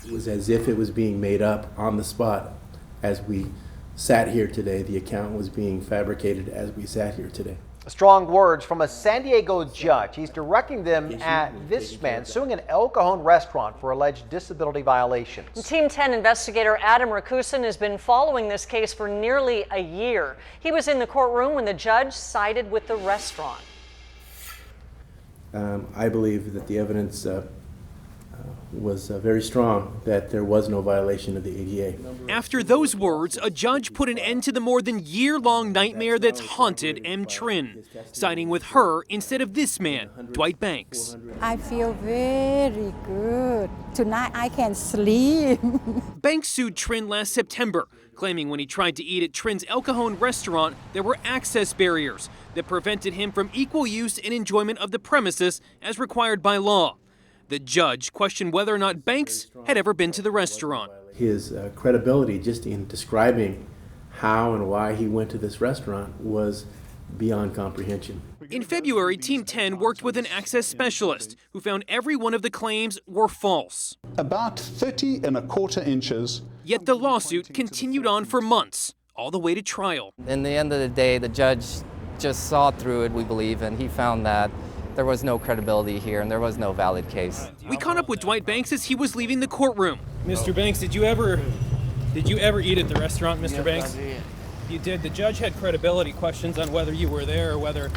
It was as if it was being made up on the spot as we sat here today. The account was being fabricated as we sat here today. Strong words from a San Diego judge. He's directing them at this man suing an El Cajon restaurant for alleged disability violations. Team 10 investigator Adam Rakusin has been following this case for nearly a year. He was in the courtroom when the judge sided with the restaurant. I believe that the evidence was very strong that there was no violation of the ADA. After those words, a judge put an end to the more than year-long nightmare that's haunted M. Trin, siding with her instead of this man, Dwight Banks. I feel very good. Tonight I can sleep. Banks sued Trin last September, claiming when he tried to eat at Trin's El Cajon restaurant, there were access barriers that prevented him from equal use and enjoyment of the premises as required by law. The judge questioned whether or not Banks had ever been to the restaurant. His credibility just in describing how and why he went to this restaurant was beyond comprehension. In February, Team 10 worked with an access specialist who found every one of the claims were false. About 30¼ inches. Yet the lawsuit continued on for months, all the way to trial. In the end of the day, the judge just saw through it, we believe, and he found that there was no credibility here and there was no valid case. We caught up with Dwight Banks as he was leaving the courtroom. Mr. Banks, did you ever eat at the restaurant, Mr. Yes, Banks? I did. You did. The judge had credibility questions on whether you were there or whether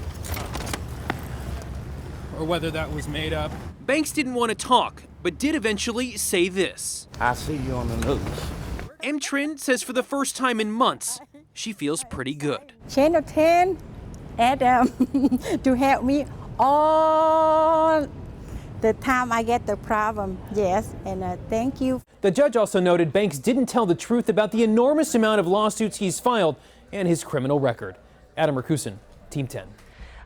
that was made up. Banks didn't want to talk, but did eventually say this. I see you on the news. M. Trin says for the first time in months, she feels pretty good. Channel 10, Adam, to help me all the time I get the problem. Yes, and thank you. The judge also noted Banks didn't tell the truth about the enormous amount of lawsuits he's filed and his criminal record. Adam Rakusin, Team 10.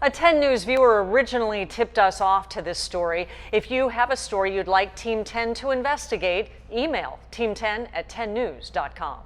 A 10 News viewer originally tipped us off to this story. If you have a story you'd like Team 10 to investigate, email team10@10news.com.